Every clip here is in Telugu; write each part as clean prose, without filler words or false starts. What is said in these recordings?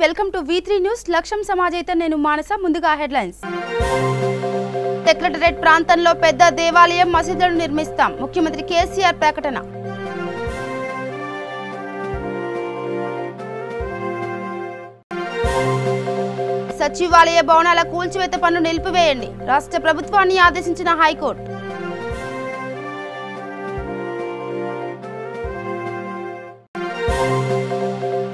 Welcome to V3 news. లక్ష్యం సమాజైతే నేను మానస. ముందుగా హెడ్లైన్స్. సెక్రటరేట్ ప్రాంతంలో పెద్ద దేవాలయం మసీదులను నిర్మిస్తాం. ముఖ్యమంత్రి కేసీఆర్ ప్రకటన. సచివాలయ భవనాల కూల్చివేత పనులు నిలిపివేయండి. రాష్ట్ర ప్రభుత్వాన్ని ఆదేశించిన హైకోర్టు.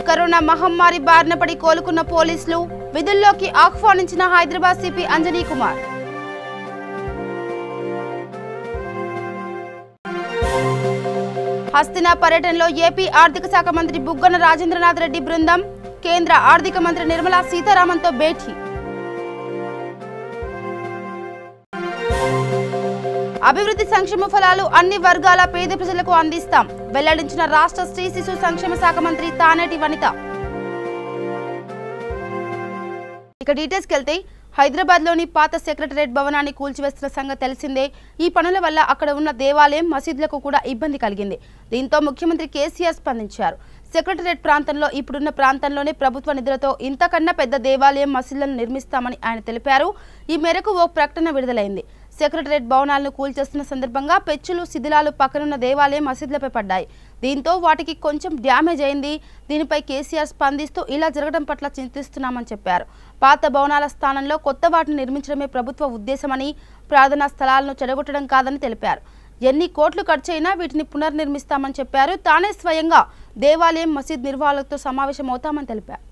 కరోనా మహమ్మారి బారిన పడి కోలుకున్న పోలీసులు విధుల్లోకి ఆహ్వానించిన హైదరాబాద్ సిపి అంజనీ కుమార్. హస్తినా పర్యటనలో ఏపీ ఆర్థిక శాఖ మంత్రి బుగ్గన రాజేంద్రనాథ్ రెడ్డి బృందం కేంద్ర ఆర్థిక మంత్రి నిర్మలా సీతారామన్తో భేటీ. అభివృద్ధి సంక్షేమ ఫలాలు అన్ని వర్గాల పేద ప్రజలకు అందిస్తాం వెల్లడించిన రాష్ట్ర స్త్రీ శిశు సంక్షేమ శాఖ మంత్రి తానేటి వనిత. ఇక డీటెయిల్స్కి వెళ్తే హైదరాబాద్లోని పాత సెక్రటరేట్ భవనాన్ని కూల్చివేస్తున్న సంగతి తెలిసిందే. ఈ పనుల వల్ల అక్కడ ఉన్న దేవాలయం మసీదులకు కూడా ఇబ్బంది కలిగింది. దీంతో ముఖ్యమంత్రి కేసీఆర్ స్పందించారు. సెక్రటరేట్ ప్రాంతంలో ఇప్పుడున్న ప్రాంతంలోనే ప్రభుత్వ నిధులతో ఇంతకన్నా పెద్ద దేవాలయం మసీదులను నిర్మిస్తామని ఆయన తెలిపారు. ఈ మేరకు ఓ ప్రకటన విడుదలైంది. సెక్రటరేట్ భవనాలను కూల్చేస్తున్న సందర్భంగా పెచ్చులు శిథిలాలు పక్కనున్న దేవాలయం మసీదులపై పడ్డాయి. దీంతో వాటికి కొంచెం డ్యామేజ్ అయింది. దీనిపై కేసీఆర్ స్పందిస్తూ ఇలా జరగడం పట్ల చింతిస్తున్నామని చెప్పారు. పాత భవనాల స్థానంలో కొత్త వాటిని నిర్మించడమే ప్రభుత్వ ఉద్దేశమని, ప్రార్థనా స్థలాలను చెడగొట్టడం కాదని తెలిపారు. ఎన్ని కోట్లు ఖర్చయినా వీటిని పునర్నిర్మిస్తామని చెప్పారు. తానే స్వయంగా దేవాలయం మసీద్ నిర్వాహకులతో సమావేశమవుతామని తెలిపారు.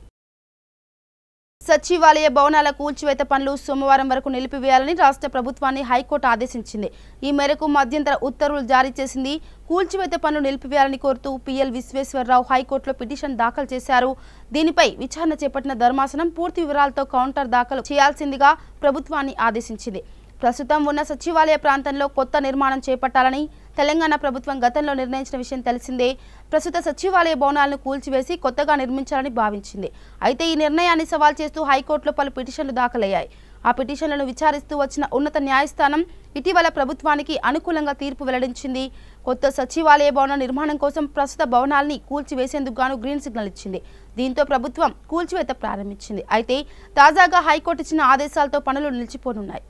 సచివాలయ భవనాల కూల్చివేత పనులు సోమవారం వరకు నిలిపివేయాలని రాష్ట్ర ప్రభుత్వాన్ని హైకోర్టు ఆదేశించింది. ఈ మేరకు మధ్యంతర ఉత్తర్వులు జారీ చేసింది. కూల్చివేత పనులు నిలిపివేయాలని కోరుతూ PL విశ్వేశ్వరరావు హైకోర్టులో పిటిషన్ దాఖలు చేశారు. దీనిపై విచారణ చేపట్టిన ధర్మాసనం పూర్తి వివరాలతో కౌంటర్ దాఖలు చేయాల్సిందిగా ప్రభుత్వాన్ని ఆదేశించింది. ప్రస్తుతం ఉన్న సచివాలయ ప్రాంతంలో కొత్త నిర్మాణం చేపట్టాలని తెలంగాణ ప్రభుత్వం గతంలో నిర్ణయించిన విషయం తెలిసిందే. ప్రస్తుత సచివాలయ భవనాలను కూల్చివేసి కొత్తగా నిర్మించాలని భావించింది. అయితే ఈ నిర్ణయాన్ని సవాల్ చేస్తూ హైకోర్టులో పలు పిటిషన్లు దాఖలయ్యాయి. ఆ పిటిషన్లను విచారిస్తూ వచ్చిన ఉన్నత న్యాయస్థానం ఇటీవల ప్రభుత్వానికి అనుకూలంగా తీర్పు వెల్లడించింది. కొత్త సచివాలయ భవన నిర్మాణం కోసం ప్రస్తుత భవనాల్ని కూల్చివేసేందుకు గాను గ్రీన్ సిగ్నల్ ఇచ్చింది. దీంతో ప్రభుత్వం కూల్చివేత ప్రారంభించింది. అయితే తాజాగా హైకోర్టు ఇచ్చిన ఆదేశాలతో పనులు నిలిచిపోనున్నాయి.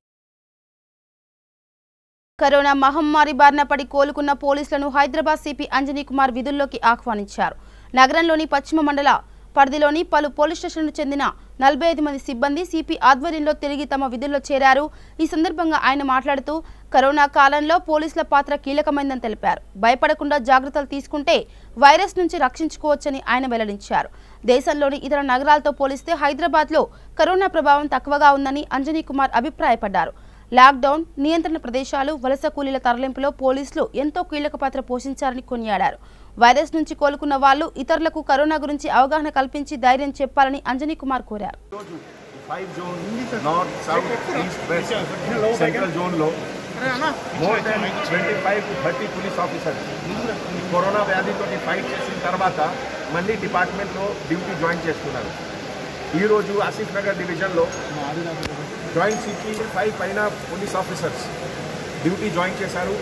కరోనా మహమ్మారి బారిన పడి కోలుకున్న పోలీసులను హైదరాబాద్ సిపి అంజనీ కుమార్ విధుల్లోకి ఆహ్వానించారు. నగరంలోని పశ్చిమ మండల పరిధిలోని పలు పోలీస్ స్టేషన్లకు చెందిన 45 మంది సిబ్బంది సిపి ఆధ్వర్యంలో తిరిగి తమ విధుల్లో చేరారు. ఈ సందర్భంగా ఆయన మాట్లాడుతూ కరోనా కాలంలో పోలీసుల పాత్ర కీలకమైందని తెలిపారు. భయపడకుండా జాగ్రత్తలు తీసుకుంటే వైరస్ నుంచి రక్షించుకోవచ్చని ఆయన వెల్లడించారు. దేశంలోని ఇతర నగరాలతో పోలిస్తే హైదరాబాద్లో కరోనా ప్రభావం తక్కువగా ఉందని అంజనీ కుమార్ అభిప్రాయపడ్డారు. లాక్డౌన్, నియంత్రణ ప్రదేశాలు, వలస కూలీల తరలింపులో పోలీసులు ఎంతో కీలక పాత్ర పోషించారని కొనియాడారు. వైరస్ నుంచి కోలుకున్న వాళ్ళు ఇతరులకు కరోనా గురించి అవగాహన కల్పించి ధైర్యం చెప్పాలని అంజనీ కుమార్ కోరారు. కరోనా వ్యాధితో ఫైట్ చేసిన తర్వాత మళ్ళీ డిపార్ట్మెంట్లో డ్యూటీ జాయిన్ చేస్తున్నారు. ఈరోజు ఆసిఫ్ నగర్ డివిజన్లో జాయింట్ సిపి 5 పైన పోలీస్ ఆఫీసర్స్ డ్యూటీ జాయిన్ చేశారు.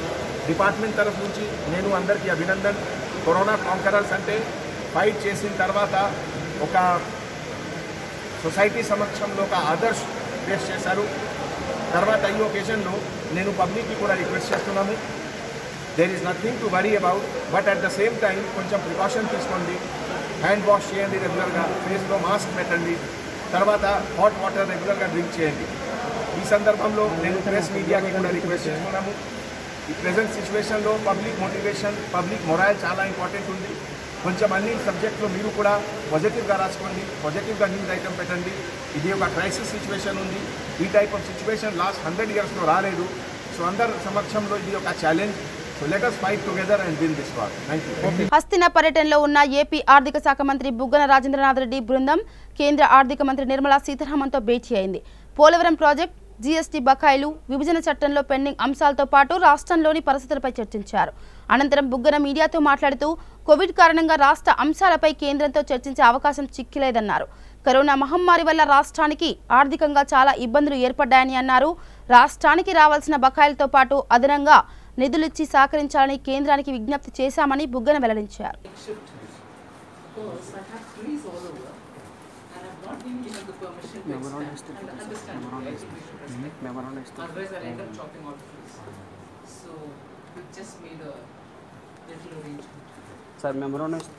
డిపార్ట్మెంట్ తరఫు నుంచి నేను అందరికీ అభినందన్. కరోనా కాంకరర్స్ అంటే ఫైట్ చేసిన తర్వాత ఒక సొసైటీ సమక్షంలో ఒక ఆదర్శ్ పేష్ చేశారు. తర్వాత ఈ ఒకేషన్లో నేను పబ్లిక్కి కూడా రిక్వెస్ట్ చేస్తున్నాము, there is nothing to worry about, but at the same time కొంచెం ప్రికాషన్ తీసుకోండి. హ్యాండ్ వాష్ చేయండి, రెగ్యులర్గా ఫేస్లో మాస్క్ పెట్టండి, తర్వాత హాట్ వాటర్ రెగ్యులర్గా డ్రింక్ చేయండి. ఈ సందర్భంలో నేను ప్రెస్ మీడియాకి కూడా రిక్వెస్ట్ చేస్తున్నాము, ఈ ప్రెజెంట్ సిచ్యువేషన్లో పబ్లిక్ మోటివేషన్, పబ్లిక్ మొరాల్ చాలా ఇంపార్టెంట్ ఉంది. కొంచెం అన్ని సబ్జెక్టులో మీరు కూడా పాజిటివ్గా రాసుకోండి, పాజిటివ్గా న్యూస్ ఐటమ్ పెట్టండి. ఇది ఒక క్రైసిస్ సిచ్యువేషన్ ఉంది. ఈ టైప్ ఆఫ్ సిచ్యువేషన్ లాస్ట్ 100 yearsలో రాలేదు. సో అందరి సమక్షంలో ఇది ఒక challenge. So let us fight together and win this war. Thank you. Hastina పర్యటనలో ఉన్న ఏపీ ఆర్థిక శాఖ మంత్రి బుగ్గన రాజేంద్రనాథ్ రెడ్డి బృందం కేంద్ర ఆర్థిక మంత్రి నిర్మలా సీతారామన్తో భేటీ అయింది. పోలవరం ప్రాజెక్ట్, GST బకాయిలు, విభజన చట్టంలో పెండింగ్ అంశాలతో పాటు రాష్ట్రంలోని పరిస్థితులపై చర్చించారు. అనంతరం బుగ్గన మీడియాతో మాట్లాడుతూ కోవిడ్ కారణంగా రాష్ట్ర అంశాలపై కేంద్రంతో చర్చించే అవకాశం చిక్కిలేదన్నారు. కరోనా మహమ్మారి వల్ల రాష్ట్రానికి ఆర్థికంగా చాలా ఇబ్బందులు ఏర్పడ్డాయని అన్నారు. రాష్ట్రానికి రావాల్సిన బకాయిలతో పాటు అదనంగా నిధులిచ్చి సహకరించాలని కేంద్రానికి విజ్ఞప్తి చేశామని బుగ్గన వెల్లడించారు. the permission to expand and understand why we should respect them. Otherwise, I'll end up chopping all the trees. So we just made a little arrangement. Sir, memorandum is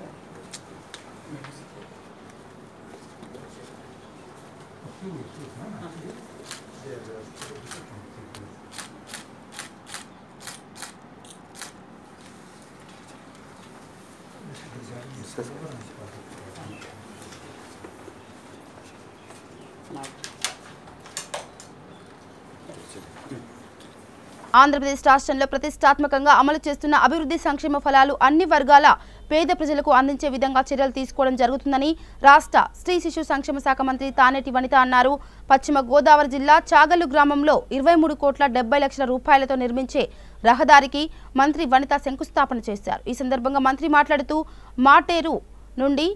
Andhra Pradesh రాష్ట్రంలో ప్రతిష్టాత్మకంగా అమలు చేస్తున్న అభివృద్ధి సంక్షేమ ఫలాలు అన్ని వర్గాల పేద ప్రజలకు అందించే విధంగా చర్యలు తీసుకోవడం జరుగుతుందని రాష్ట్ర స్త్రీ శిశు సంక్షేమ శాఖ మంత్రి తానేటి వనిత అన్నారు. పశ్చిమ గోదావరి జిల్లా చాగల్లు గ్రామంలో 23,70,00,000 రూపాయలతో నిర్మించే రహదారికి మంత్రి వనిత శంకుస్థాపన చేశారు. ఈ సందర్భంగా మంత్రి మాట్లాడుతూ మాటేరు నుండి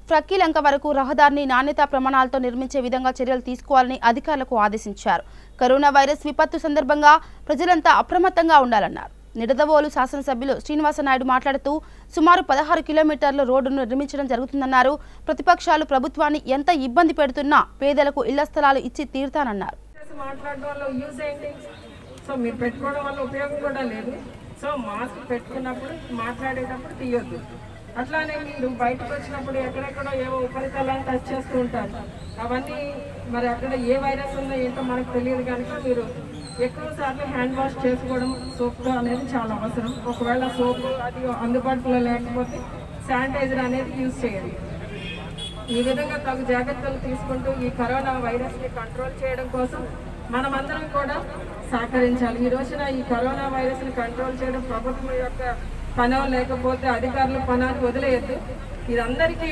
ఫ్రక్కీలంక వరకు రహదారిని నాణ్యతా ప్రమాణాలతో నిర్మించే విధంగా చర్యలు తీసుకోవాలని అధికారులకు ఆదేశించారు. కరోనా వైరస్ విపత్తు సందర్భంగా ప్రజలంతా అప్రమత్తంగా ఉండాలన్నారు. నిడదవోలు శాసనసభ్యులు శ్రీనివాసనాయుడు మాట్లాడుతూ సుమారు 16 కిలోమీటర్ల రోడ్డును నిర్మించడం జరుగుతుందన్నారు. ప్రతిపక్షాలు ప్రభుత్వాన్ని ఎంత ఇబ్బంది పెడుతున్నా పేదలకు ఇళ్ల స్థలాలు ఇచ్చి తీరుతానన్నారు. సో మీరు పెట్టుకోవడం వల్ల ఉపయోగం కూడా లేదు. సో మాస్క్ పెట్టుకున్నప్పుడు మాట్లాడేటప్పుడు తీయొద్దు. అట్లానే మీరు బయటకు వచ్చినప్పుడు ఎక్కడెక్కడో ఏవో ఉపరితలాన్ని టచ్ చేస్తూ ఉంటారు. అవన్నీ మరి అక్కడ ఏ వైరస్ ఉందో ఏంటో మనకు తెలియదు కనుక మీరు ఎక్కువ సార్లు హ్యాండ్ వాష్ చేసుకోవడం సోప్తో అనేది చాలా అవసరం. ఒకవేళ సోప్ అది అందుబాటులో లేకపోతే శానిటైజర్ అనేది యూజ్ చేయాలి. ఈ విధంగా తగు జాగ్రత్తలు తీసుకుంటూ ఈ కరోనా వైరస్ని కంట్రోల్ చేయడం కోసం మనమందరం కూడా సహకరించాలి. ఈ రోజున ఈ కరోనా వైరస్ని కంట్రోల్ చేయడం ప్రభుత్వం యొక్క పనో లేకపోతే అధికారుల పనాన్ని వదిలేయద్దు. ఇదందరికీ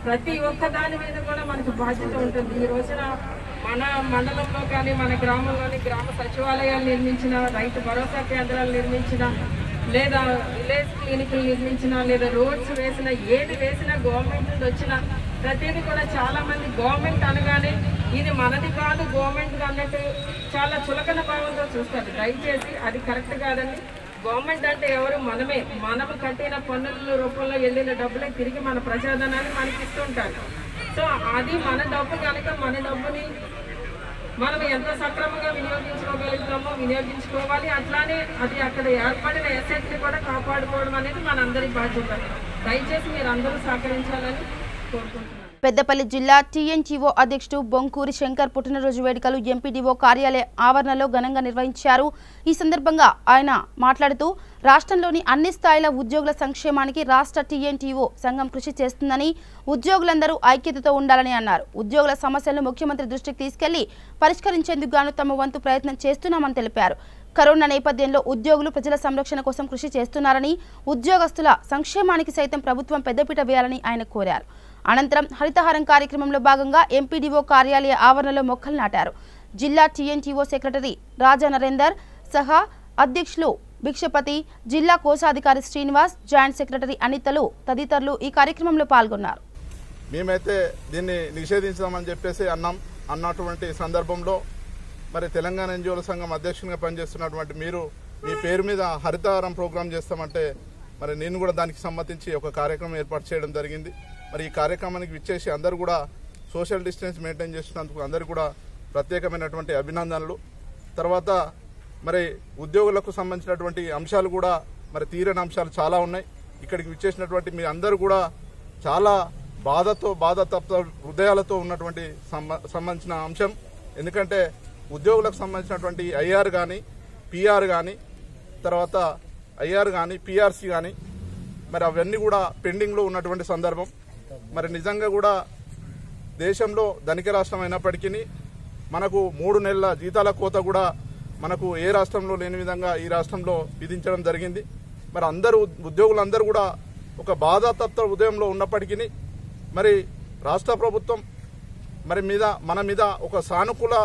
ప్రతి ఒక్క దాని మీద కూడా మనకు బాధ్యత ఉంటుంది. ఈ రోజున మన మండలంలో కానీ మన గ్రామంలోని గ్రామ సచివాలయాలు నిర్మించిన, రైతు భరోసా కేంద్రాలు నిర్మించిన, లేదా విలేజ్ క్లినిక్లు నిర్మించిన, లేదా రోడ్స్ వేసిన, ఏది వేసినా గవర్నమెంట్ నుండి వచ్చిన ప్రతిదీ కూడా చాలామంది గవర్నమెంట్ అనగానే ఇది మనది కాదు గవర్నమెంట్ అన్నట్టు చాలా చులకన భావంతో చూస్తారు. దయచేసి అది కరెక్ట్ కాదండి. గవర్నమెంట్ అంటే ఎవరు? మనమే. మనము కట్టిన పన్నుల రూపంలో వెళ్ళిన డబ్బులే తిరిగి మన ప్రజాధనాన్ని మనకి ఇస్తుంటారు. సో అది మన డబ్బు కనుక మన డబ్బుని మనం ఎంత సక్రమంగా వినియోగించుకోగలుగుతామో వినియోగించుకోవాలి. అట్లానే అది అక్కడ ఏర్పడిన ఎసెట్ని కూడా కాపాడుకోవడం అనేది మనందరి బాధ్యత. దయచేసి మీరు అందరూ సహకరించాలని కోరుకుంటున్నాను. పెద్దపల్లి జిల్లా టీఎన్టీఓ అధ్యక్షుడు బొంకూరి శంకర్ పుట్టినరోజు వేడుకలు ఎంపీడీఓ కార్యాలయ ఆవరణలో ఘనంగా నిర్వహించారు. ఈ సందర్భంగా ఆయన మాట్లాడుతూ రాష్ట్రంలోని అన్ని స్థాయిల ఉద్యోగుల సంక్షేమానికి రాష్ట్ర టీఎన్టీఓ సంఘం కృషి చేస్తుందని, ఉద్యోగులందరూ ఐక్యతతో ఉండాలని అన్నారు. ఉద్యోగుల సమస్యలను ముఖ్యమంత్రి దృష్టికి తీసుకెళ్లి పరిష్కరించేందుకు గాను తమ వంతు ప్రయత్నం చేస్తున్నామని తెలిపారు. కరోనా నేపథ్యంలో ఉద్యోగులు ప్రజల సంరక్షణ కోసం కృషి చేస్తున్నారని, ఉద్యోగస్తుల సంక్షేమానికి సైతం ప్రభుత్వం పెద్దపీట వేయాలని ఆయన కోరారు. అనంతరం హరితహారం కార్యక్రమంలో భాగంగా ఎంపీడీఓ కార్యాలయ ఆవరణలో మొక్కలు నాటారు. జిల్లా టీఎన్టీఓ సెక్రటరీ రాజా నరేందర్ సహా అధ్యక్షులు భిక్షపతి, జిల్లా కోశాధికారి శ్రీనివాస్, జాయింట్ సెక్రటరీ అనితలు తదితరులు ఈ కార్యక్రమంలో పాల్గొన్నారు. మేమైతే దీన్ని నిషేధించామని చెప్పేసి అన్నటువంటి సందర్భంలో మరి తెలంగాణ ఎన్జిఓల సంఘం అధ్యక్షునిగా పనిచేస్తున్నటువంటి మీరు మీ పేరు మీద హరితహారం ప్రోగ్రాం చేస్తామంటే మరి నేను కూడా దానికి సమ్మతించి ఒక కార్యక్రమం ఏర్పాటు చేయడం జరిగింది. మరి ఈ కార్యక్రమానికి విచ్చేసి అందరూ కూడా సోషల్ డిస్టెన్స్ మెయింటైన్ చేస్తున్నందుకు అందరూ కూడా ప్రత్యేకమైనటువంటి అభినందనలు. తర్వాత మరి ఉద్యోగులకు సంబంధించినటువంటి అంశాలు కూడా మరి తీరని అంశాలు చాలా ఉన్నాయి. ఇక్కడికి విచ్చేసినటువంటి మీ అందరూ కూడా చాలా బాధతప్త హృదయాలతో ఉన్నటువంటి సంబంధించిన అంశం. ఎందుకంటే ఉద్యోగులకు సంబంధించినటువంటి ఐఆర్ కానీ పిఆర్ కానీ తర్వాత ఐఆర్ కానీ పిఆర్సీ కానీ మరి అవన్నీ కూడా పెండింగ్లో ఉన్నటువంటి సందర్భం. మరి నిజంగా కూడా దేశంలో ధనిక రాష్ట్రం అయినప్పటికీ మనకు 3 నెలల జీతాల కోత కూడా మనకు ఏ రాష్ట్రంలో లేని విధంగా ఈ రాష్ట్రంలో విధించడం జరిగింది. మరి ఉద్యోగులందరూ కూడా ఒక బాధాతప్త ఉదయంలో ఉన్నప్పటికీ మరి రాష్ట్ర ప్రభుత్వం మరి మన మీద ఒక సానుకూల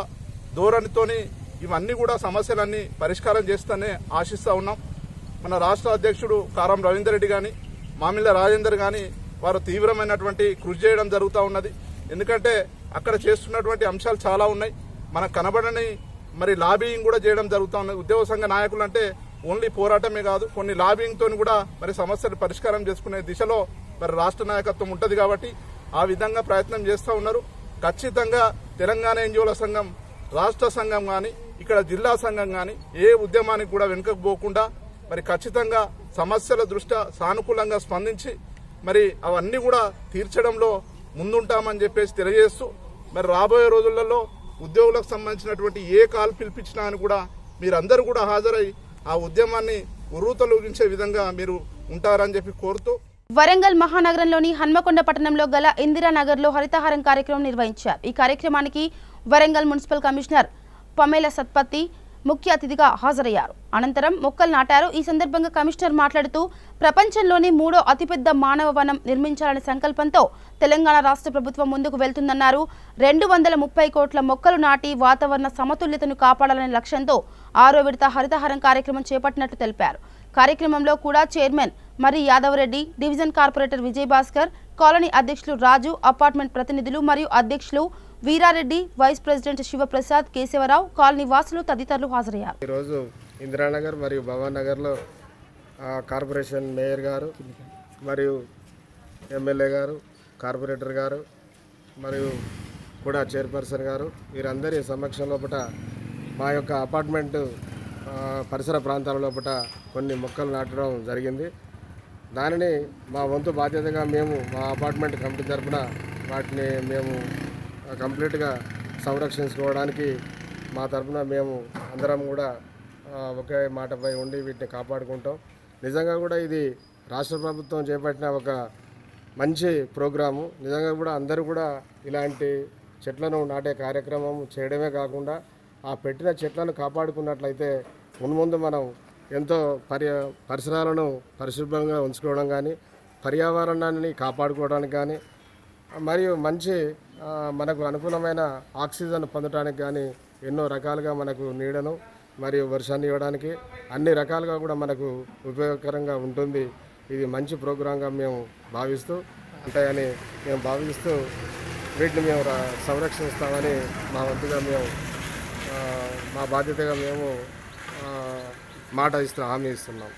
ధోరణితోని ఇవన్నీ కూడా సమస్యలన్నీ పరిష్కారం చేస్తూనే ఆశిస్తూ ఉన్నాం. మన రాష్ట్ర అధ్యక్షుడు కారం రవీందర్ రెడ్డి కానీ మామిళ్ళ రాజేందర్ కానీ వారు తీవ్రమైనటువంటి కృషి చేయడం జరుగుతూ ఉన్నది. ఎందుకంటే అక్కడ చేస్తున్నటువంటి అంశాలు చాలా ఉన్నాయి. మనకు కనబడని మరి లాబియింగ్ కూడా చేయడం జరుగుతూ ఉన్నది. ఉద్యోగ సంఘ నాయకులు అంటే ఓన్లీ పోరాటమే కాదు, కొన్ని లాబియింగ్ తోని కూడా మరి సమస్యలు పరిష్కారం చేసుకునే దిశలో మరి రాష్ట్ర నాయకత్వం ఉంటుంది కాబట్టి ఆ విధంగా ప్రయత్నం చేస్తూ ఉన్నారు. ఖచ్చితంగా తెలంగాణ ఎన్జిఓల సంఘం రాష్ట్ర సంఘం కానీ ఇక్కడ జిల్లా సంఘం కానీ ఏ ఉద్యమానికి కూడా వెనుకకు పోకుండా మరి ఖచ్చితంగా సమస్యల దృష్ట్యా సానుకూలంగా స్పందించి మరి అవన్నీ కూడా తీర్చడంలో ముందుంటామని చెప్పేసి తెలియజేస్తూ మరి రాబోయే రోజులలో ఉద్యోగులకు సంబంధించినటువంటి ఏ కాల్ పిలిపించినా అని కూడా మీరందరూ కూడా హాజరై ఆ ఉద్యమాన్ని ఉర్రూతలూగించే విధంగా మీరు ఉంటారని చెప్పి కోరుతూ వరంగల్ మహానగరంలోని హన్మకొండ పట్టణంలో గల ఇందిరానగర్లో హరితహారం కార్యక్రమం నిర్వహించారు. ఈ కార్యక్రమానికి వరంగల్ మున్సిపల్ కమిషనర్ పమేల సత్పతి ముఖ్య అతిథిగా హాజరయ్యారు. అనంతరం మొక్కలు నాటారు. ఈ సందర్భంగా కమిషనర్ మాట్లాడుతూ ప్రపంచంలోని 3వ అతిపెద్ద మానవ వనం నిర్మించాలనే సంకల్పంతో తెలంగాణ రాష్ట్ర ప్రభుత్వం ముందుకు వెళ్తుందన్నారు. 230 కోట్ల మొక్కలు నాటి వాతావరణ సమతుల్యతను కాపాడాలనే లక్ష్యంతో 6వ విడత హరితహారం కార్యక్రమం చేపట్టినట్లు తెలిపారు. కార్యక్రమంలో కూడా చైర్మన్ మరి Yadava Reddy, division corporator Vijayabhaskar, colony అధ్యక్షులు రాజు, అపార్ట్మెంట్ ప్రతినిధులు మరియు అధ్యక్షులు Veera Reddy, vice president Sivaprasad, Keshava Rao, colony వాసులు తదితరులు హాజరయ్యారు. ఈరోజు ఇందిరానగర్ మరియు భవన్ నగర్లో కార్పొరేషన్ మేయర్ గారు మరియు ఎమ్మెల్యే గారు, కార్పొరేటర్ గారు మరియు కూడా చైర్పర్సన్ గారు వీరందరి సమక్షం లోపల మా యొక్క అపార్ట్మెంట్ పరిసర ప్రాంతాల లోపల కొన్ని మొక్కలు నాటడం జరిగింది. దానిని మా వంతు బాధ్యతగా మేము మా అపార్ట్మెంట్ కమిటీ తరఫున వాటిని మేము కంప్లీట్గా సంరక్షించుకోవడానికి మా తరఫున మేము అందరం కూడా ఒకే మాటపై ఉండి వీటిని కాపాడుకుంటాం. నిజంగా కూడా ఇది రాష్ట్ర ప్రభుత్వం చేపట్టిన ఒక మంచి ప్రోగ్రాము. నిజంగా కూడా అందరూ కూడా ఇలాంటి చెట్లను నాటే కార్యక్రమం చేయడమే కాకుండా ఆ పెట్టిన చెట్లను కాపాడుకున్నట్లయితే మున్ముందు మనం ఎంతో పరిసరాలను పరిశుభ్రంగా ఉంచుకోవడం కానీ, పర్యావరణాన్ని కాపాడుకోవడానికి కానీ, మరియు మంచి మనకు అనుకూలమైన ఆక్సిజన్ పొందడానికి కానీ ఎన్నో రకాలుగా మనకు నీడను మరియు వర్షాన్ని ఇవ్వడానికి అన్ని రకాలుగా కూడా మనకు ఉపయోగకరంగా ఉంటుంది. ఇది మంచి ప్రోగ్రాంగా మేము భావిస్తూ ఉంటాయని మేము భావిస్తూ వీటిని మేము సంరక్షిస్తామని మా వంతుగా మేము మా బాధ్యతగా మేము హామీ ఇస్తున్నాం.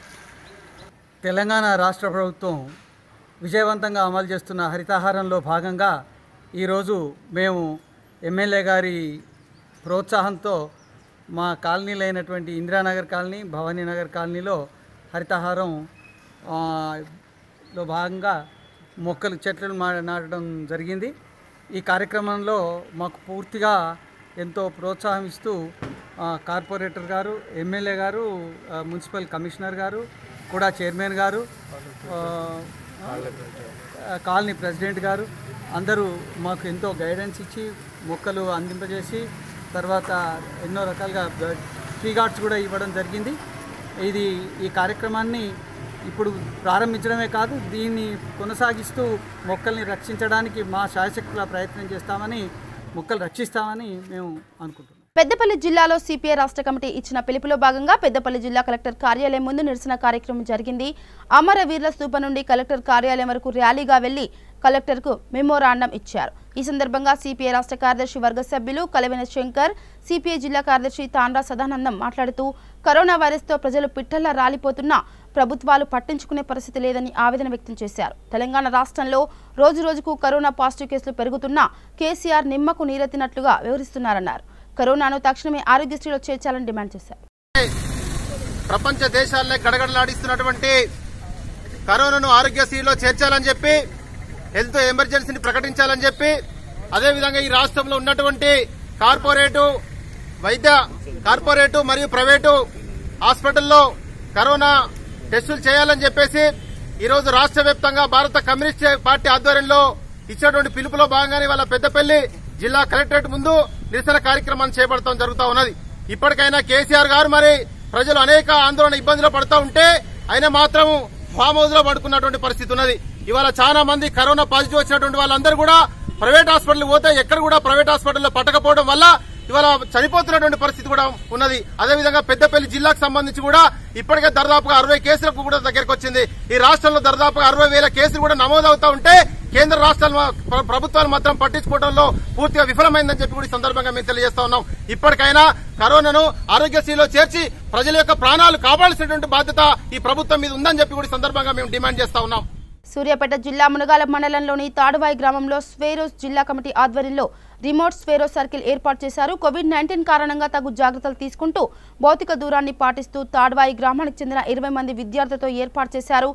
తెలంగాణ రాష్ట్ర ప్రభుత్వం విజయవంతంగా అమలు చేస్తున్న హరితహారంలో భాగంగా ఈరోజు మేము ఎమ్మెల్యే గారి ప్రోత్సాహంతో మా కాలనీలైనటువంటి ఇందిరానగర్ కాలనీ, భవానీనగర్ కాలనీలో హరితహారం లో భాగంగా చెట్లను నాటడం జరిగింది. ఈ కార్యక్రమంలో మాకు పూర్తిగా ఎంతో ప్రోత్సాహం ఇస్తూ కార్పొరేటర్ గారు, ఎమ్మెల్యే గారు, మున్సిపల్ కమిషనర్ గారు, కూడా చైర్మన్ గారు, కాలనీ ప్రెసిడెంట్ గారు అందరూ మాకు ఎంతో గైడెన్స్ ఇచ్చి మొక్కలు అందింపజేసి తర్వాత ఎన్నో రకాలుగా ట్రీ గార్డ్స్ కూడా ఇవ్వడం జరిగింది. ఈ కార్యక్రమాన్ని ఇప్పుడు ప్రారంభించడమే కాదు, దీన్ని కొనసాగిస్తూ మొక్కల్ని రక్షించడానికి మా శాయశక్తుల ప్రయత్నం చేస్తామని, మొక్కలు రక్షిస్తామని మేము అనుకుంటున్నాం. పెద్దపల్లి జిల్లాలో సిపిఐ రాష్ట్ర కమిటీ ఇచ్చిన పిలుపులో భాగంగా పెద్దపల్లి జిల్లా కలెక్టర్ కార్యాలయం ముందు నిరసన కార్యక్రమం జరిగింది. అమరవీరుల స్తూపం నుండి కలెక్టర్ కార్యాలయం వరకు ర్యాలీగా వెళ్లి కలెక్టర్కు మెమోరాండం ఇచ్చారు. ఈ సందర్భంగా సిపిఐ రాష్ట్ర కార్యదర్శి వర్గ సభ్యులు కలవెన శంకర్, సిపిఐ జిల్లా కార్యదర్శి తాండ్రా సదానందం మాట్లాడుతూ కరోనా వైరస్తో ప్రజలు పిట్టల్లా రాలిపోతున్నా ప్రభుత్వాలు పట్టించుకునే పరిస్థితి లేదని ఆవేదన వ్యక్తం చేశారు. తెలంగాణ రాష్ట్రంలో రోజురోజుకు కరోనా పాజిటివ్ కేసులు పెరుగుతున్నా కేసీఆర్ నిమ్మకు నీరెత్తినట్లుగా వివరిస్తున్నారన్నారు. కరోనాను తక్షణమే ఆరోగ్యశ్రీలో చేర్చాలని డిమాండ్ చేశారు. ప్రపంచ దేశాల్లో గడగడలాడిస్తున్నటువంటి కరోనాను ఆరోగ్యశ్రీలో చేర్చాలని చెప్పి, హెల్త్ ఎమర్జెన్సీని ప్రకటించాలని చెప్పి, అదేవిధంగా ఈ రాష్ట్రంలో ఉన్నటువంటి కార్పొరేటు మరియు ప్రైవేటు హాస్పిటల్లో కరోనా టెస్టులు చేయాలని చెప్పేసి ఈరోజు రాష్ట్ర వ్యాప్తంగా భారత కమ్యూనిస్ట్ పార్టీ ఆధ్వర్యంలో ఇచ్చినటువంటి పిలుపులో భాగంగానే వాళ్ళ పెద్దపల్లి జిల్లా కలెక్టరేట్ ముందు నిరసన కార్యక్రమాన్ని చేపడతాం జరుగుతూ ఉన్నది. ఇప్పటికైనా కేసీఆర్ గారు మరి ప్రజలు అనేక ఆందోళన ఇబ్బందులు పడుతూ ఉంటే ఆయన మాత్రం ఫామ్ హౌస్ లో పడుకున్నటువంటి పరిస్థితి ఉన్నది. ఇవాళ చాలా మంది కరోనా పాజిటివ్ వచ్చినటువంటి వాళ్ళందరూ కూడా ప్రైవేట్ హాస్పిటల్ పోతే ఎక్కడ కూడా ప్రైవేట్ హాస్పిటల్లో పట్టకపోవడం వల్ల ఇవాళ చనిపోతున్నటువంటి పరిస్థితి కూడా ఉన్నది. అదేవిధంగా పెద్దపల్లి జిల్లాకు సంబంధించి కూడా ఇప్పటికే దాదాపుగా 60 కేసులకు కూడా దగ్గరకు వచ్చింది. ఈ రాష్ట్రంలో దాదాపుగా 60,000 కేసులు కూడా నమోదవుతా ఉంటే కేంద్ర రాష్ట్రాల ప్రభుత్వాలు మాత్రం పట్టించుకోవడంలో పూర్తిగా విఫలమైందని చెప్పి కూడా ఈ సందర్భంగా మేము తెలియజేస్తా ఉన్నాం. ఇప్పటికైనా కరోనాను ఆరోగ్యశ్రీలో చేర్చి ప్రజల యొక్క ప్రాణాలు కాపాడాల్సినటువంటి బాధ్యత ఈ ప్రభుత్వం మీద ఉందని చెప్పి కూడా ఈ సందర్భంగా మేము డిమాండ్ చేస్తా ఉన్నాం. సూర్యాపేట జిల్లా మునగాల మండలంలోని తాడువాయి గ్రామంలో స్వేరోస్ జిల్లా కమిటీ ఆధ్వర్యంలో రిమోట్ స్వేరో సర్కిల్ ఏర్పాటు చేశారు. కోవిడ్-19 కారణంగా తగు జాగ్రత్తలు తీసుకుంటూ భౌతిక దూరాన్ని పాటిస్తూ తాడువాయి గ్రామానికి చెందిన 20 మంది విద్యార్థులతో ఏర్పాటు చేశారు.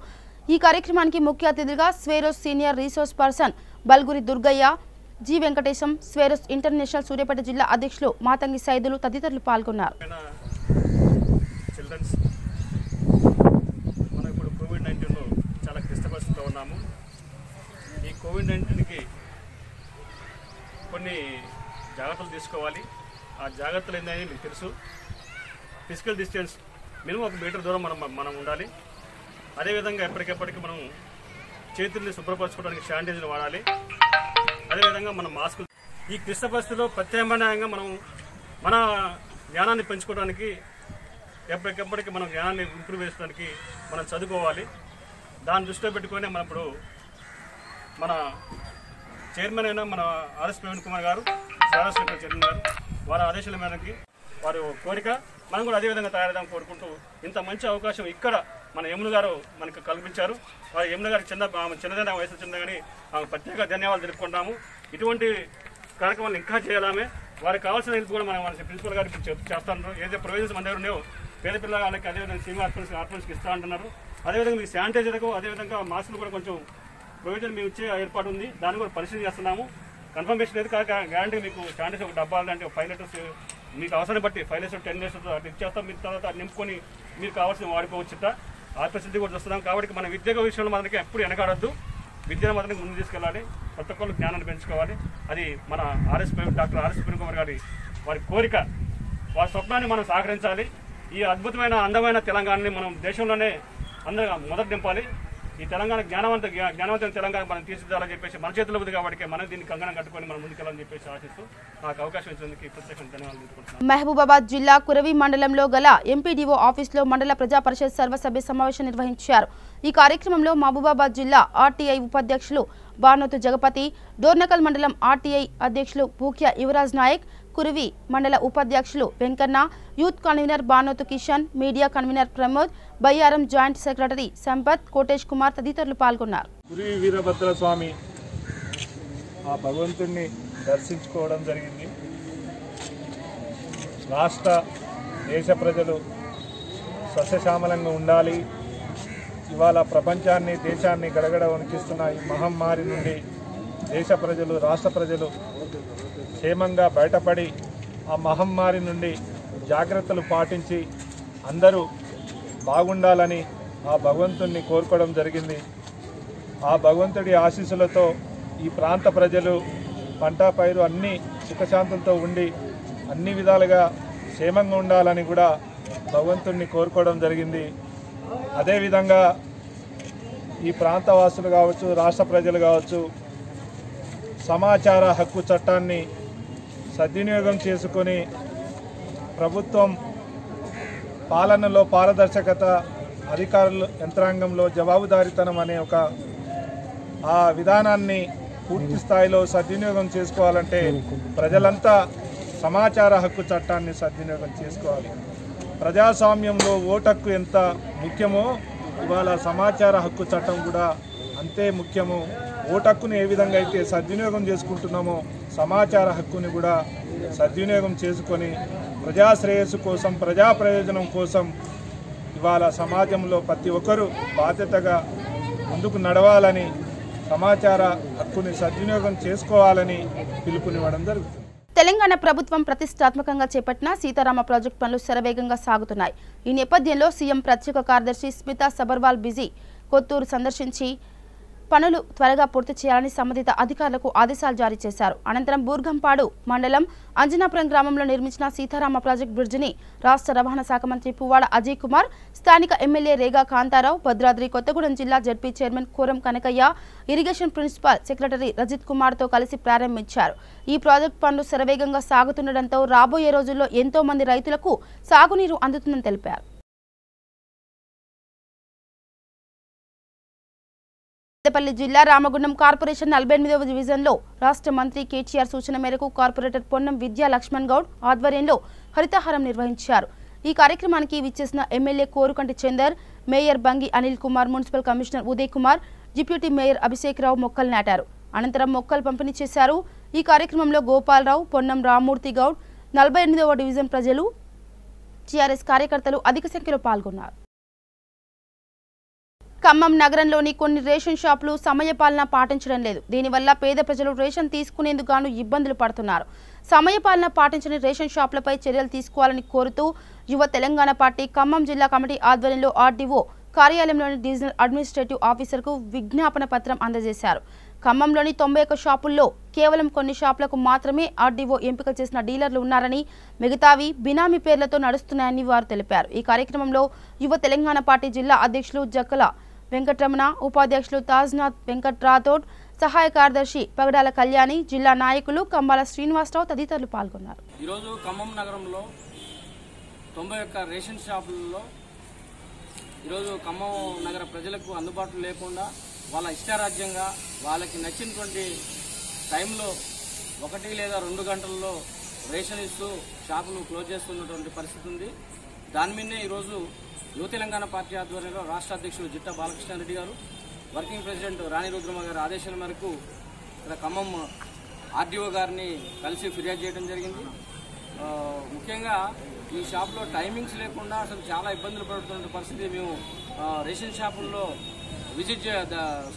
ఈ కార్యక్రమానికి ముఖ్య అతిథిగా Swaeros senior resource person Balguri Durgaiah, G Venkatesham, Swaeros international Suryapet జిల్లా అధ్యక్షులు మాతంగి సైదులు తదితరులు పాల్గొన్నారు. కోవిడ్-19లో చాలా క్లిష్ట పరిస్థితిలో ఉన్నాము. ఈ కోవిడ్-19కి కొన్ని జాగ్రత్తలు తీసుకోవాలి. ఆ జాగ్రత్తలు ఏంటని మీకు తెలుసు. ఫిజికల్ డిస్టెన్స్ మినిమం 1 మీటర్ దూరం మనం ఉండాలి. అదేవిధంగా ఎప్పటికెప్పటికి మనం చేతుల్ని శుభ్రపరచుకోవడానికి శానిటైజర్ వాడాలి. అదేవిధంగా మనం మాస్కులు. ఈ క్లిష్ట పరిస్థితిలో ప్రత్యామ్నాయంగా మనం మన జ్ఞానాన్ని పెంచుకోవడానికి ఎప్పటికెప్పటికి మనం జ్ఞానాన్ని ఇంప్రూవ్ చేసుకోవడానికి మనం చదువుకోవాలి. దాన్ని దృష్టిలో పెట్టుకొని మనం ఇప్పుడు మన చైర్మన్ అయిన మన ఆర్ఎస్ ప్రవీణ్ కుమార్ గారు, స్వేరోస్ చైర్మన్ గారు వారి ఆదేశాల మేరకు వారి కోరిక మనం కూడా అదేవిధంగా తయారవుదాం కోరుకుంటూ ఇంత మంచి అవకాశం ఇక్కడ మన యమున గారు మనకు కల్పించారు. వారి యమున గారికి చిన్నదైన వయసు చిన్న కానీ ఆమె ప్రత్యేక ధన్యవాదాలు తెలుపుకుంటాము. ఇటువంటి కార్యక్రమాలు ఇంకా చేయాలామే. వారికి కావాల్సిన హెల్ప్ కూడా మన ప్రిన్సిపల్ గారికి చేస్తున్నారు. ఏదైతే ప్రొవిజన్స్ మన దగ్గర ఉన్నాయో పేద పిల్లలకి అదేవిధంగా సీనియర్ ఆర్ఫన్స్ ఇస్తూ అంటున్నారు. అదేవిధంగా మీకు శానిటైజర్కు అదేవిధంగా మాస్కులు కూడా కొంచెం ప్రొవిజన్ మేము ఇచ్చే ఏర్పాటు ఉంది. దాన్ని కూడా పరిశీలన చేస్తున్నాము. కన్ఫర్మేషన్ లేదు కాక గ్యారంటీ మీకు శానిటైజర్ ఒక డబ్బా అంటే 5 లీటర్స్ మీకు అవసరం బట్టి 5 లీటర్స్ 10 లీటర్స్ అట్లా ఇచ్చేస్తాం. మీరు తర్వాత నింపుకొని మీరు కావాల్సిన వాడుకోవచ్చుట. ఆ ఫెసిలిటీ కూడా చూస్తున్నాం. కాబట్టి మన విద్య విషయంలో మనకి ఎప్పుడు వెనకాడద్దు. విద్యను మాత్రం ముందు తీసుకెళ్ళాలి. ప్రతి ఒక్కళ్ళు జ్ఞానాన్ని పెంచుకోవాలి. అది మన డాక్టర్ ఆర్ఎస్ ప్రవీణ్ కుమార్ గారి వారి కోరిక. వారి స్వప్నాన్ని మనం సహకరించాలి. ఈ అద్భుతమైన అందమైన తెలంగాణని మనం దేశంలోనే అందరూ మొదటి నింపాలి. ఈ తెలంగాణ జ్ఞానవంతమైన తెలంగాణ మనం తీర్చిదిద్దాలని చెప్పేసి మన చేతిలో ఉంది కాబట్టి మనం దీన్ని కంగణం కట్టుకొని మనం ముందుకెళ్ళాలని చెప్పేసి ఆశిస్తూ నాకు అవకాశం ఇచ్చినందుకు ప్రత్యేకంగా ధన్యవాదాలు తెలుపుకుంటున్నాను. మహబూబాబాద్ జిల్లా కురవి మండలంలో గల ఎంపీడీఓ ఆఫీసులో మండల ప్రజా పరిషత్ సర్వసభ్య సమావేశం నిర్వహించారు. ఈ కార్యక్రమంలో మహబూబాబాద్ జిల్లా ఆర్టీఐ ఉపాధ్యక్షులు బానోతు జగపతి, డోర్నకల్ మండలం ఆర్టీఐ అధ్యక్షులు భూక్య యువరాజ్ నాయక్, కురివి మండల ఉపాధ్యక్షులు Venkanna, youth convener Banothu Kishan, media convener Pramod, Bayyaram joint secretary Sampath, Kotesh Kumar తదితరులు పాల్గొన్నారు. కురివి వీరభద్ర స్వామి ఆ భగవంతుడిని దర్శించుకోవడం జరిగింది. రాష్ట్ర దేశ ప్రజలు సస్యశ్యామలంగా ఉండాలి. ఇవాళ ప్రపంచాన్ని దేశాన్ని గడగడ వణికిస్తున్న ఈ మహమ్మారి నుండి దేశ ప్రజలు రాష్ట్ర ప్రజలు క్షేమంగా బయటపడి ఆ మహమ్మారి నుండి జాగ్రత్తలు పాటించి అందరూ బాగుండాలని ఆ భగవంతుణ్ణి కోరుకోవడం జరిగింది. ఆ భగవంతుడి ఆశీస్సులతో ఈ ప్రాంత ప్రజలు పంట పైరు అన్నీ సుఖశాంతులతో ఉండి అన్ని విధాలుగా క్షేమంగా ఉండాలని కూడా భగవంతుణ్ణి కోరుకోవడం జరిగింది. అదేవిధంగా ఈ ప్రాంతవాసులు కావచ్చు, రాష్ట్ర ప్రజలు కావచ్చు, సమాచార హక్కు చట్టాన్ని సద్వినియోగం చేసుకొని ప్రభుత్వం పాలనలో పారదర్శకత, అధికారుల యంత్రాంగంలో జవాబుదారీతనం అనే ఒక ఆ విధానాన్ని పూర్తి స్థాయిలో సద్వినియోగం చేసుకోవాలంటే ప్రజలంతా సమాచార హక్కు చట్టాన్ని సద్వినియోగం చేసుకోవాలి. ప్రజాస్వామ్యంలో ఓటు హక్కు ఎంత ముఖ్యమో ఇవాళ సమాచార హక్కు చట్టం కూడా అంతే ముఖ్యము. ఓటు హక్కుని ఏ విధంగా అయితే సద్వినియోగం చేసుకుంటున్నామో సమాచార హక్కుని కూడా సద్వినియోగం చేసుకొని ప్రజాశ్రేయస్సు కోసం, ప్రజా ప్రయోజనం కోసం ఇవాళ సమాజంలో ప్రతి ఒక్కరూ బాధ్యతగా ముందుకు నడవాలని, సమాచార హక్కుని సద్వినియోగం చేసుకోవాలని పిలుపునివ్వడం జరుగుతుంది. తెలంగాణ ప్రభుత్వం ప్రతిష్టాత్మకంగా చేపట్టిన సీతారామ ప్రాజెక్టు పనులు శరవేగంగా సాగుతున్నాయి. ఈ నేపథ్యంలో సీఎం ప్రత్యేక కార్యదర్శి స్మితా సబర్వాల్ బిజీ కొత్తూరు సందర్శించి పనులు త్వరగా పూర్తి చేయాలని సంబంధిత అధికారులకు ఆదేశాలు జారీ చేశారు. అనంతరం బూర్గంపాడు మండలం అంజనాపురం గ్రామంలో నిర్మించిన సీతారామ ప్రాజెక్టు బ్రిడ్జిని రాష్ట్ర రవాణా శాఖ మంత్రి పువ్వాడ అజయ్ కుమార్, స్థానిక ఎమ్మెల్యే రేగా కాంతారావు, భద్రాద్రి కొత్తగూడెం జిల్లా ZP chairman Koram Kanakaiah, irrigation principal secretary Rajith కుమార్తో కలిసి ప్రారంభించారు. ఈ ప్రాజెక్టు పనులు శరవేగంగా సాగుతుండటంతో రాబోయే రోజుల్లో ఎంతో మంది రైతులకు సాగునీరు అందుతుందని తెలిపారు. పెద్దపల్లి జిల్లా రామగుండం కార్పొరేషన్ 48వ డివిజన్లో రాష్ట్ర మంత్రి కేటీఆర్ సూచన మేరకు కార్పొరేటర్ పొన్నం విద్యా లక్ష్మణ్ గౌడ్ ఆధ్వర్యంలో హరితహారం నిర్వహించారు. ఈ కార్యక్రమానికి విచ్చేసిన MLA Korukanti Chander, mayor Bangi Anil Kumar, municipal commissioner Uday Kumar, deputy mayor Abhishek Rao మొక్కలు నాటారు. అనంతరం మొక్కలు పంపిణీ చేశారు. ఈ కార్యక్రమంలో గోపాలరావు, పొన్నం రామ్మూర్తి గౌడ్, 48వ డివిజన్ ప్రజలు, టీఆర్ఎస్ కార్యకర్తలు అధిక సంఖ్యలో పాల్గొన్నారు. ఖమ్మం నగరంలోని కొన్ని రేషన్ షాపులు సమయపాలన పాటించడం లేదు. దీనివల్ల పేద ప్రజలు రేషన్ తీసుకునేందుకు గాను ఇబ్బందులు పడుతున్నారు. సమయపాలన పాటించని రేషన్ షాపులపై చర్యలు తీసుకోవాలని కోరుతూ యువ తెలంగాణ పార్టీ ఖమ్మం జిల్లా కమిటీ ఆధ్వర్యంలో ఆర్డీఓ కార్యాలయంలోని డివిజనల్ అడ్మినిస్ట్రేటివ్ ఆఫీసర్కు విజ్ఞాపన పత్రం అందజేశారు. ఖమ్మంలోని 91 షాపుల్లో కేవలం కొన్ని షాపులకు మాత్రమే ఆర్డీఓ ఎంపిక చేసిన డీలర్లు ఉన్నారని, మిగతావి బినామీ పేర్లతో నడుస్తున్నాయని వారు తెలిపారు. ఈ కార్యక్రమంలో యువ తెలంగాణ పార్టీ జిల్లా అధ్యక్షులు జక్కల వెంకటరమణ, ఉపాధ్యక్షులు తాజ్నాథ్ వెంకట్ రాథోడ్, సహాయ కార్యదర్శి పగడాల కళ్యాణి, జిల్లా నాయకులు కంబాల శ్రీనివాసరావు తదితరులు పాల్గొన్నారు. ఈరోజు ఖమ్మం నగరంలో 91 రేషన్ షాపులలో ఈరోజు ఖమ్మం నగర ప్రజలకు అందుబాటులో లేకుండా వాళ్ళ ఇష్టారాజ్యంగా వాళ్ళకి నచ్చినటువంటి టైంలో 1 లేదా 2 గంటల్లో రేషన్ ఇస్తూ షాపులు క్లోజ్ చేస్తున్నటువంటి పరిస్థితి ఉంది. దాని మీదనే ఈరోజు యువ తెలంగాణ పార్టీ ఆధ్వర్యంలో రాష్ట్ర అధ్యక్షులు జిట్టా బాలకృష్ణారెడ్డి గారు, వర్కింగ్ ప్రెసిడెంట్ రాణి రుద్రమ గారి ఆదేశాల మేరకు ఇక్కడ ఖమ్మం ఆర్డీఓ గారిని కలిసి ఫిర్యాదు చేయడం జరిగింది. ముఖ్యంగా ఈ షాప్లో టైమింగ్స్ లేకుండా అసలు చాలా ఇబ్బందులు పడుతున్న పరిస్థితి. మేము రేషన్ షాపుల్లో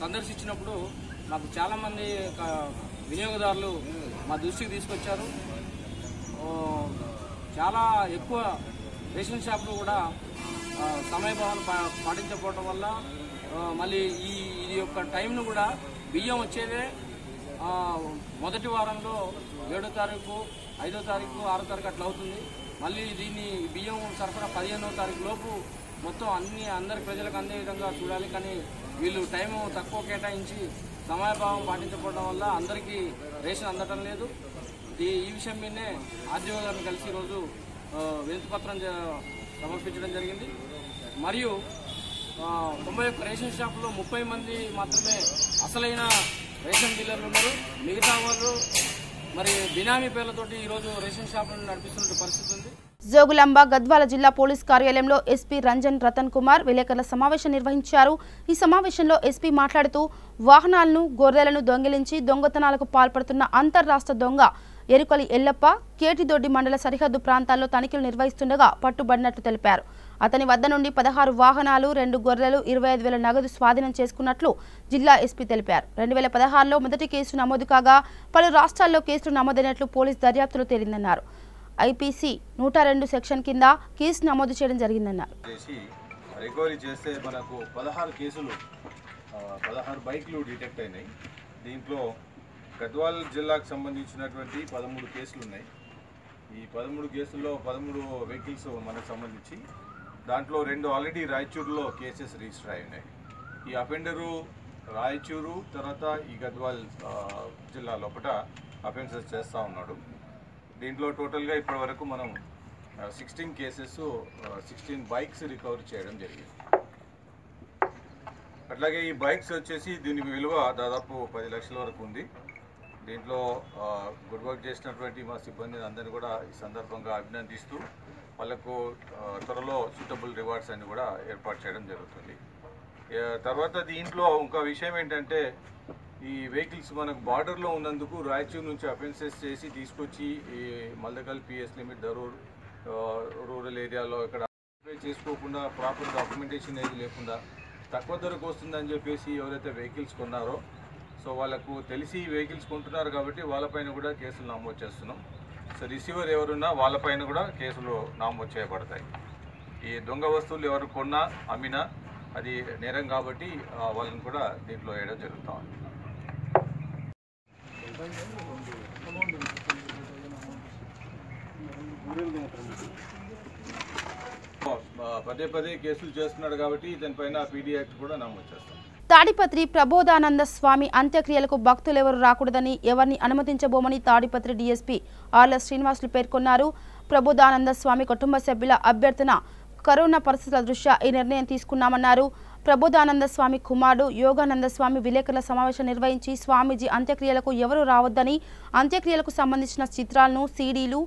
సందర్శించినప్పుడు మాకు చాలామంది వినియోగదారులు మా దృష్టికి తీసుకొచ్చారు. చాలా ఎక్కువ రేషన్ షాపులు కూడా సమయభావం పాటించకపోవడం వల్ల మళ్ళీ ఇది యొక్క టైంను కూడా బియ్యం వచ్చేదే మొదటి వారంలో 7వ తారీఖు, 5వ తారీఖు, 6వ తారీఖు అట్లా అవుతుంది. మళ్ళీ దీన్ని బియ్యం సరఫరా 15వ తారీఖు లోపు మొత్తం అందరి ప్రజలకు అందే విధంగా చూడాలి. కానీ వీళ్ళు టైం తక్కువ కేటాయించి సమయభావం పాటించకపోవడం వల్ల అందరికీ రేషన్ అందటం లేదు. ఈ విషయం మీదనే ఆర్డీఓ గారిని కలిసి ఈరోజు వినతిపత్రం సమర్పించడం జరిగింది. మరియు 91 రేషన్ షాపులో 30 మంది మాత్రమే అసలైన రేషన్ డీలర్లు ఉన్నారు. మిగతా వాళ్ళు మరి బినామీ పేర్లతోటి ఈరోజు రేషన్ షాపులను నడిపిస్తున్న పరిస్థితి ఉంది. జోగులాంబ గద్వాల జిల్లా పోలీస్ కార్యాలయంలో ఎస్పీ రంజన్ రతన్ కుమార్ విలేకరుల సమావేశం నిర్వహించారు. ఈ సమావేశంలో ఎస్పీ మాట్లాడుతూ వాహనాలను, గొర్రెలను దొంగిలించి దొంగతనాలకు పాల్పడుతున్న అంతర్రాష్ట్ర దొంగ ఎరుకలి ఎల్లప్ప కేటిదొడ్డి మండల సరిహద్దు ప్రాంతాల్లో తనిఖీలు నిర్వహిస్తుండగా పట్టుబడినట్లు తెలిపారు. అతని వద్ద నుండి 16 వాహనాలు, 2 గొర్రెలు, 25,000 నగదు స్వాధీనం చేసుకున్నట్లు జిల్లా ఎస్పీ తెలిపారు. 2016లో మొదటి కేసు నమోదు కాగా పలు రాష్ట్రాల్లో కేసులు నమోదైనట్లు పోలీస్ దర్యాప్తులో తేలిందన్నారు. ఐపీసీ 102 సెక్షన్ కింద కేసు నమోదు చేయడం జరిగిందన్నారు. రికవరీ చేస్తే మనకు 16 కేసులు, 16 బైక్లు డిటెక్ట్ అయినాయి. దీంట్లో గద్వాల్ జిల్లాకు సంబంధించినటువంటి 13 కేసులు ఉన్నాయి. ఈ 13 కేసుల్లో 13 వెహికల్స్ మనకు సంబంధించి దాంట్లో 2 ఆల్రెడీ రాయచూరులో కేసెస్ రిజిస్టర్ అయి ఉన్నాయి. ఈ అఫెండరు రాయచూరు తర్వాత ఈ గద్వాల్ జిల్లా లోపల అఫెన్సెస్ చేస్తూ ఉన్నాడు. దీంట్లో టోటల్గా ఇప్పటి వరకు మనం 16 కేసెస్, 16 బైక్స్ రికవర్ చేయడం జరిగింది. అట్లాగే ఈ బైక్స్ వచ్చేసి దీని విలువ దాదాపు 10 లక్షల వరకు ఉంది. దీంట్లో గుడ్ వర్క్ చేసినటువంటి మా సిబ్బందిని అందరినీ కూడా ఈ సందర్భంగా అభినందిస్తూ వాళ్ళకు త్వరలో సూటబుల్ రివార్డ్స్ అన్ని కూడా ఏర్పాటు చేయడం జరుగుతుంది. తర్వాత దీంట్లో ఇంకో విషయం ఏంటంటే ఈ వెహికల్స్ మనకు బార్డర్లో ఉన్నందుకు రాయచూరు నుంచి అఫెన్సెస్ చేసి తీసుకొచ్చి ఈ Maldakal PS limit Darur rural ఏరియాలో ఇక్కడ చేసుకోకుండా ప్రాపర్ డాక్యుమెంటేషన్ ఏది లేకుండా తక్కువ ధరకు వస్తుందని చెప్పేసి ఎవరైతే వెహికల్స్ కొన్నారో సో వాళ్ళకు తెలిసి వెహికల్స్ కొంటున్నారు కాబట్టి వాళ్ళపైన కూడా కేసులు నమోదు చేస్తున్నాం. సో రిసీవర్ ఎవరున్నా వాళ్ళపైన కూడా కేసులు నమోదు చేయబడతాయి. ఈ దొంగ వస్తువులు ఎవరు కొన్నా అమ్మినా అది నేరం కాబట్టి వాళ్ళని కూడా దీంట్లో వేయడం జరుగుతూ ఉంది. పదే పదే కేసులు చేస్తున్నాడు కాబట్టి దానిపైన పీడీ యాక్ట్ కూడా నమోదు చేస్తాం. తాడిపత్రి ప్రబోధానంద స్వామి అంత్యక్రియలకు భక్తులెవరూ రాకూడదని, ఎవరిని అనుమతించబోమని తాడిపత్రి డీఎస్పీ ఆర్ల శ్రీనివాసులు పేర్కొన్నారు. ప్రబోధానంద స్వామి కుటుంబ సభ్యుల అభ్యర్థన కరోనా పరిస్థితుల దృష్ట్యా ఈ నిర్ణయం తీసుకున్నామన్నారు. ప్రబోధానంద స్వామి కుమారుడు యోగానంద స్వామి విలేకరుల సమావేశం నిర్వహించి స్వామీజీ అంత్యక్రియలకు ఎవరూ రావద్దని, అంత్యక్రియలకు సంబంధించిన చిత్రాలను, సీడీలు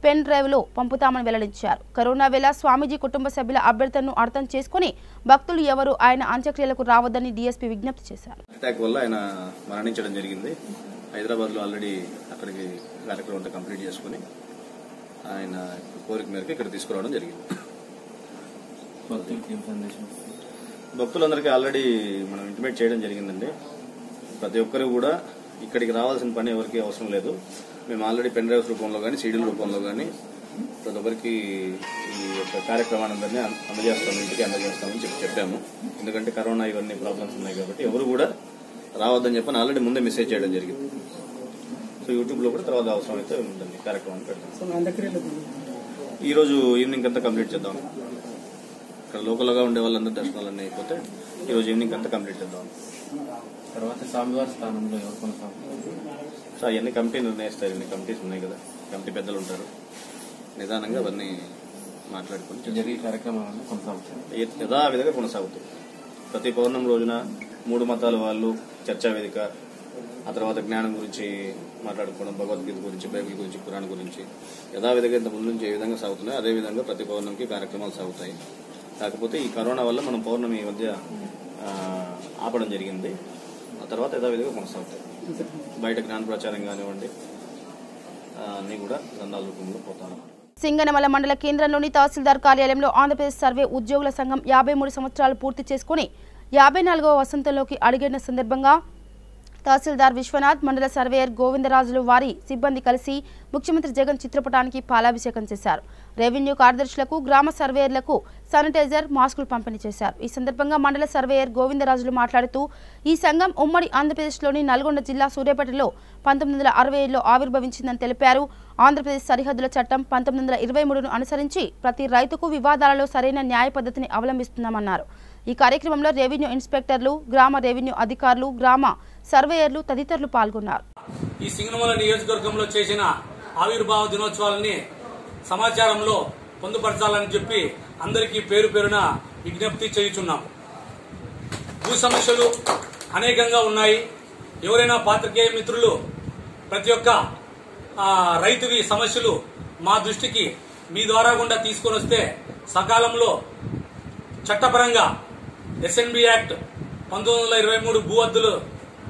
పెన్ డ్రైవ్లో పంపుతామని వెల్లడించారు. కరోనా వేళ స్వామీజీ కుటుంబ సభ్యుల అభ్యర్థనను అర్థం చేసుకుని భక్తులు ఎవరు ఆయన అంత్యక్రియలకు రావద్దని డీఎస్పీ విజ్ఞప్తి చేశారు. అటాక్ వల్ల ఆయన మరణించడం జరిగింది. హైదరాబాద్లో ఆల్రెడీ అక్కడికి కార్యక్రమం అంతా కంప్లీట్ చేసుకుని ఆయన కోరిక మేరకు ఇక్కడ తీసుకురావడం జరిగింది. భక్తులందరికీ ఆల్రెడీ మనం ఇంటిమేట్ చేయడం జరిగిందండి. ప్రతి ఒక్కరు కూడా ఇక్కడికి రావాల్సిన పని ఎవరికి అవసరం లేదు. మేము ఆల్రెడీ పెన్ డ్రైవ్స్ రూపంలో కానీ సీడీల రూపంలో కానీ ప్రతి ఒక్కరికి ఈ యొక్క కార్యక్రమాన్ని అందరినీ అందజేస్తాము, ఇంటికి అందజేస్తామని చెప్పాము. ఎందుకంటే కరోనా ఇవన్నీ ప్రాబ్లమ్స్ ఉన్నాయి కాబట్టి ఎవరు కూడా రావద్దని చెప్పని ఆల్రెడీ ముందే మెసేజ్ చేయడం జరిగింది. సో యూట్యూబ్లో కూడా తర్వాత అవసరం అయితే ఉంటుంది కార్యక్రమాన్ని పెడతాం. ఈరోజు ఈవినింగ్ అంతా కంప్లీట్ చేద్దాం. ఇక్కడ లోకల్గా ఉండే వాళ్ళందరూ దర్శనాలన్నీ అయిపోతే ఈరోజు ఈవినింగ్ అంతా కంప్లీట్ చేద్దాం. తర్వాత స్వామివారి స్థానంలో ఎవరు కొనసాగుతారు? సో అవన్నీ కమిటీ నిర్ణయిస్తారు. ఇన్ని కమిటీస్ ఉన్నాయి కదా, కమిటీ పెద్దలు ఉంటారు. నిదానంగా అవన్నీ మాట్లాడుకుని జరిగే కార్యక్రమాలను కొనసాగుతాయి, యథావిధిగా కొనసాగుతాయి. ప్రతి పౌర్ణమి రోజున 3 మతాల వాళ్ళు చర్చా వేదిక, ఆ తర్వాత జ్ఞానం గురించి మాట్లాడుకోవడం, భగవద్గీత గురించి, బైబిల్ గురించి, పురాణ గురించి యథావిధిగా ఇంత ముందు నుంచి ఏ విధంగా సాగుతున్నాయి అదే విధంగా ప్రతి పౌర్ణమికి కార్యక్రమాలు సాగుతాయి. కాకపోతే ఈ కరోనా వల్ల మనం పౌర్ణమి మధ్య ఆపడం జరిగింది. ఆ తర్వాత యథావిధిగా కొనసాగుతాయి. బయట జ్ఞాన ప్రచారం కానివ్వండి అన్నీ కూడా గ్రంథాల రూపంలో పోతాను. సింగనమల మండల కేంద్రంలోని తహసీల్దార్ కార్యాలయంలో ఆంధ్రప్రదేశ్ సర్వే ఉద్యోగుల సంఘం 53 సంవత్సరాలు పూర్తి చేసుకుని 54వ వసంతంలోకి అడుగేసిన సందర్భంగా తహసీల్దార్ విశ్వనాథ్, మండల సర్వేయర్ గోవిందరాజులు వారి సిబ్బంది కలిసి ముఖ్యమంత్రి జగన్ చిత్రపటానికి పాలాభిషేకం చేశారు. రెవెన్యూ కార్యదర్శులకు, గ్రామ సర్వేయర్లకు శానిటైజర్, మాస్కులు పంపిణీ చేశారు. ఈ సందర్భంగా మండల సర్వేయర్ గోవిందరాజులు మాట్లాడుతూ ఈ సంఘం ఉమ్మడి ఆంధ్రప్రదేశ్లోని నల్గొండ జిల్లా సూర్యాపేటలో 1967లో ఆవిర్భవించిందని తెలిపారు. ఆంధ్రప్రదేశ్ సరిహద్దుల చట్టం 1923ను అనుసరించి ప్రతి రైతుకు వివాదాలలో సరైన న్యాయ పద్ధతిని అవలంబిస్తున్నామన్నారు. ఈ కార్యక్రమంలో రెవెన్యూ ఇన్స్పెక్టర్లు, గ్రామ రెవెన్యూ అధికారులు, గ్రామ సర్వేయర్లు తదితరులు పాల్గొన్నారు. ఈ సింగనమల నియోజకవర్గంలో చేసిన ఆవిర్భావ దినోత్సవాలని సమాచారంలో పొందుపరచాలని చెప్పి అందరికీ పేరు పేరున విజ్ఞప్తి చేయుచున్నాం. భూ సమస్యలు అనేకంగా ఉన్నాయి. ఎవరైనా పాత్రికేయ మిత్రులు ప్రతి ఒక్క రైతువి సమస్యలు మా దృష్టికి మీ ద్వారా గుండా తీసుకొని వస్తే సకాలంలో చట్టపరంగా ఎస్ఎన్బి యాక్ట్ 1923 భూ హద్దులు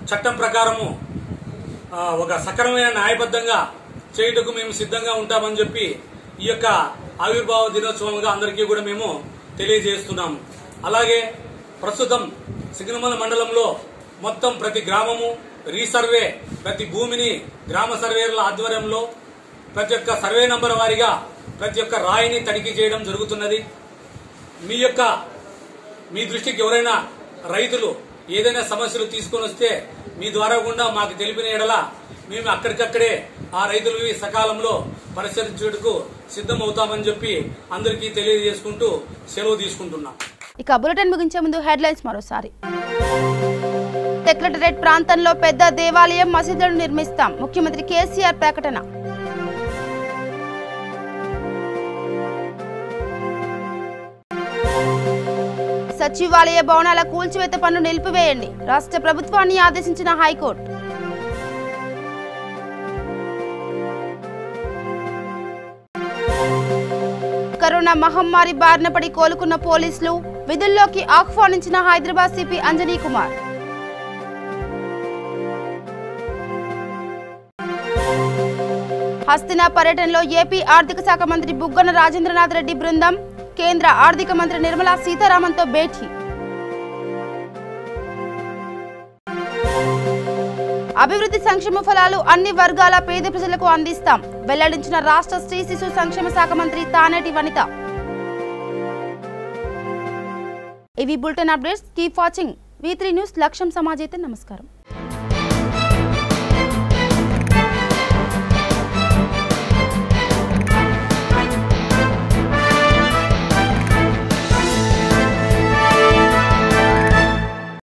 చట్టం ప్రకారము ఒక సక్రమమైన న్యాయబద్ధంగా చేయుటకు మేము సిద్ధంగా ఉంటామని చెప్పి ఈ యొక్క ఆవిర్భావ దినోత్సవంగా అందరికీ కూడా మేము తెలియజేస్తున్నాము. అలాగే ప్రస్తుతం సింగనమల మండలంలో మొత్తం ప్రతి గ్రామము రీసర్వే, ప్రతి భూమిని గ్రామ సర్వేయర్ల ఆధ్వర్యంలో ప్రతి ఒక్క సర్వే నంబర్ వారీగా ప్రతి ఒక్క రాయిని తనిఖీ చేయడం జరుగుతున్నది. మీ దృష్టికి ఎవరైనా రైతులు ఏదైనా సమస్యలు తీసుకొని వస్తే మీ ద్వారా గుండా మాకు తెలిపిన ఎడల మేము అక్కడికక్కడే ఆ రైతులవి సకాలంలో పరిశీలించుటకు సిద్ధమవుతామని చెప్పి అందరికీ తెలియజేసుకుంటూ సెలవు తీసుకుంటున్నాం. ఇక బులెటిన్ ముగించే ముందు హెడ్లైన్స్ మరోసారి. సెక్రటరేట్ ప్రాంతంలో పెద్ద దేవాలయం, మసీదులను నిర్మిస్తాం, ముఖ్యమంత్రి కేసీఆర్ ప్రకటన. సచివాలయ భవనాల కూల్చివేత పనులు నిలిపివేయండి, రాష్ట్ర ప్రభుత్వాన్ని ఆదేశించిన హైకోర్టు. కరోనా మహమ్మారి బారిన పడి కోలుకున్న పోలీసులు, విధుల్లోకి ఆహ్వానించిన హైదరాబాద్ సిపి అంజనీ కుమార్. హస్తినా పర్యటనలో ఏపీ ఆర్థిక శాఖ మంత్రి బుగ్గన రాజేంద్రనాథ్ రెడ్డి బృందం, కేంద్ర ఆర్థిక మంత్రి నిర్మలా సీతారామన్తో భేటీ. అభివృద్ధి సంక్షేమ ఫలాలు అన్ని వర్గాల పేద ప్రజలకు అందిస్తాం, వెల్లడించిన రాష్ట్ర స్త్రీ శిశు సంక్షేమ శాఖ మంత్రి తానేటి వనిత. ఇవి bulletin updates. Keep watching V3 news. లక్ష్యం సమాజైతే. నమస్కారం.